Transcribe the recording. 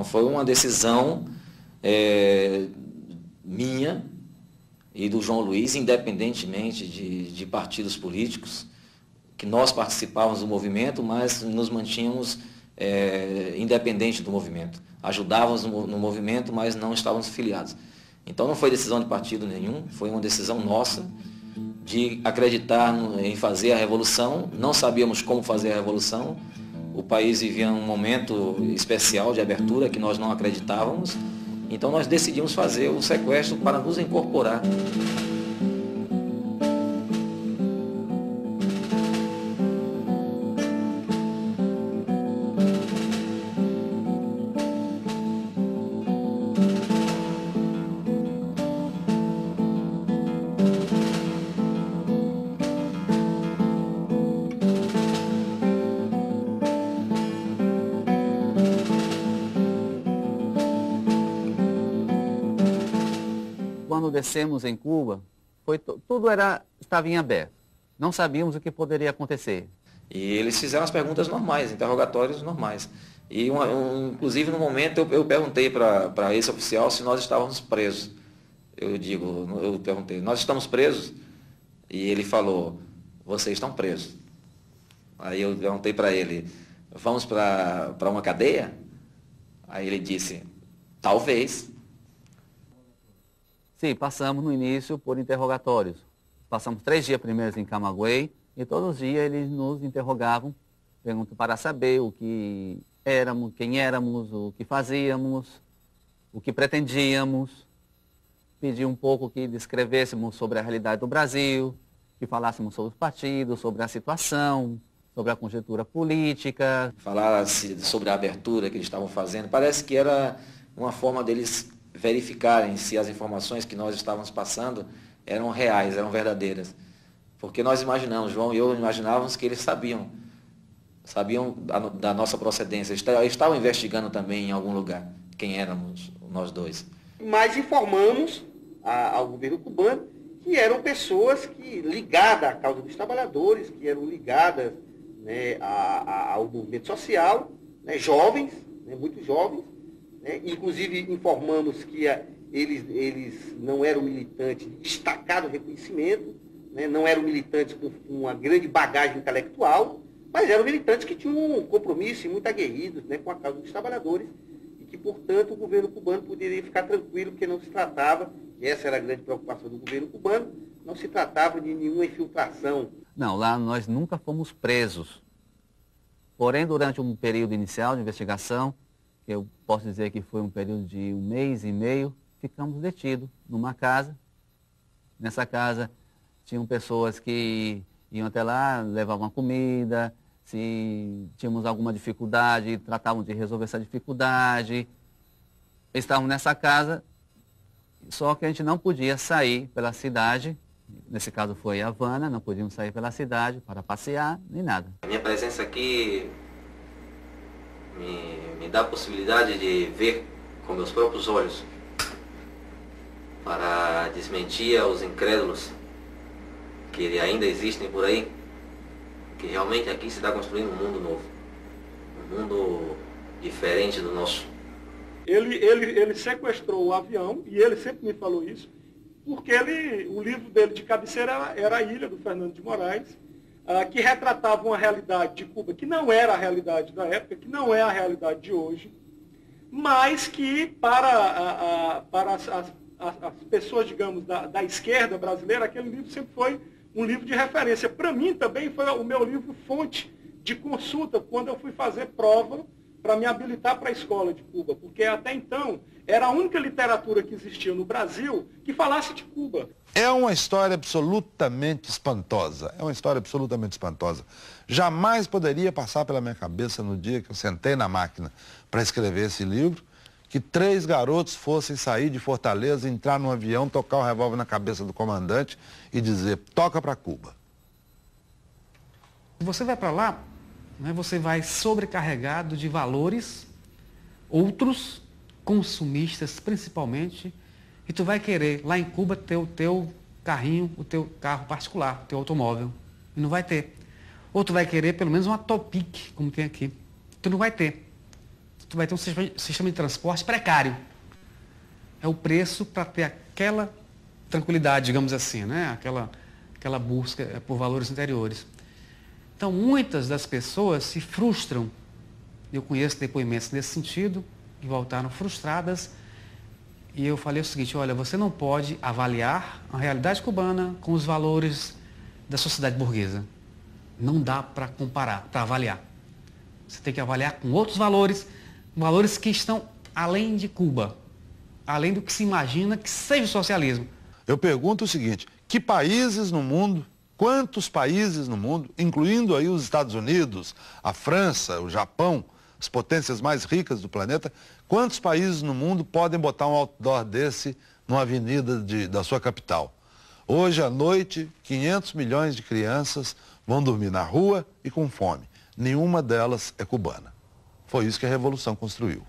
Foi uma decisão minha e do João Luiz, independentemente de partidos políticos, que nós participávamos do movimento, mas nos mantínhamos independente do movimento. Ajudávamos no movimento, mas não estávamos filiados. Então não foi decisão de partido nenhum, foi uma decisão nossa de acreditar em fazer a revolução. Não sabíamos como fazer a revolução. O país vivia um momento especial de abertura que nós não acreditávamos. Então nós decidimos fazer o sequestro para nos incorporar. Quando descemos em Cuba, tudo estava em aberto. Não sabíamos o que poderia acontecer. E eles fizeram as perguntas normais, interrogatórios normais. E inclusive no momento eu perguntei para esse oficial se nós estávamos presos. Eu perguntei, nós estamos presos? E ele falou, vocês estão presos. Aí eu perguntei para ele, vamos para uma cadeia? Aí ele disse, talvez. Sim, passamos no início por interrogatórios. Passamos 3 dias primeiros em Camagüey e todos os dias eles nos interrogavam, perguntam para saber o que éramos, quem éramos, o que fazíamos, o que pretendíamos. Pediam um pouco que descrevêssemos sobre a realidade do Brasil, que falássemos sobre os partidos, sobre a situação, sobre a conjuntura política. Falar sobre a abertura que eles estavam fazendo, parece que era uma forma deles verificarem se as informações que nós estávamos passando eram reais, eram verdadeiras. Porque nós imaginamos, João e eu imaginávamos que eles sabiam da nossa procedência. Eles estavam investigando também em algum lugar quem éramos nós dois. Mas informamos ao governo cubano que eram pessoas ligadas à causa dos trabalhadores, que eram ligadas, né, ao movimento social, né, jovens, né, muito jovens. Inclusive informamos que eles não eram militantes de destacado reconhecimento, né, não eram militantes com uma grande bagagem intelectual, mas eram militantes que tinham um compromisso e muito aguerridos, né, com a causa dos trabalhadores, e que, portanto, o governo cubano poderia ficar tranquilo, porque não se tratava, e essa era a grande preocupação do governo cubano, não se tratava de nenhuma infiltração. Não, lá nós nunca fomos presos. Porém, durante um período inicial de investigação, eu posso dizer que foi um período de 1 mês e meio, ficamos detidos numa casa. Nessa casa tinham pessoas que iam até lá, levavam comida, se tínhamos alguma dificuldade, tratavam de resolver essa dificuldade. Estávamos nessa casa, só que a gente não podia sair pela cidade, nesse caso foi Havana, não podíamos sair pela cidade para passear, nem nada. A minha presença aqui me dá a possibilidade de ver com meus próprios olhos, para desmentir aos incrédulos que ainda existem por aí, que realmente aqui se está construindo um mundo novo, um mundo diferente do nosso. Ele sequestrou o avião, e ele sempre me falou isso, porque o livro dele de cabeceira era A Ilha, do Fernando de Moraes, que retratava uma realidade de Cuba que não era a realidade da época, que não é a realidade de hoje, mas que para as pessoas, digamos, da esquerda brasileira, aquele livro sempre foi um livro de referência. Para mim também foi o meu livro fonte de consulta quando eu fui fazer prova para me habilitar para a escola de Cuba, porque até então era a única literatura que existia no Brasil que falasse de Cuba. É uma história absolutamente espantosa, é uma história absolutamente espantosa. Jamais poderia passar pela minha cabeça no dia que eu sentei na máquina para escrever esse livro, que 3 garotos fossem sair de Fortaleza, entrar num avião, tocar o revólver na cabeça do comandante e dizer, toca para Cuba. Você vai para lá, né, você vai sobrecarregado de valores, outros, consumistas principalmente, e tu vai querer lá em Cuba ter o teu carrinho, o teu carro particular, o teu automóvel. E não vai ter. Ou tu vai querer pelo menos uma Topic, como tem aqui. Tu não vai ter. tu vai ter um sistema de transporte precário. É o preço para ter aquela tranquilidade, digamos assim, né? Aquela busca por valores interiores. Então, muitas das pessoas se frustram. Eu conheço depoimentos nesse sentido, que voltaram frustradas. E eu falei o seguinte, olha, você não pode avaliar a realidade cubana com os valores da sociedade burguesa. Não dá para comparar, para avaliar. Você tem que avaliar com outros valores, valores que estão além de Cuba, além do que se imagina que seja o socialismo. Eu pergunto o seguinte, que países no mundo, quantos países no mundo, incluindo aí os Estados Unidos, a França, o Japão, as potências mais ricas do planeta, quantos países no mundo podem botar um outdoor desse numa avenida da sua capital? Hoje à noite, 500 milhões de crianças vão dormir na rua e com fome. Nenhuma delas é cubana. Foi isso que a Revolução construiu.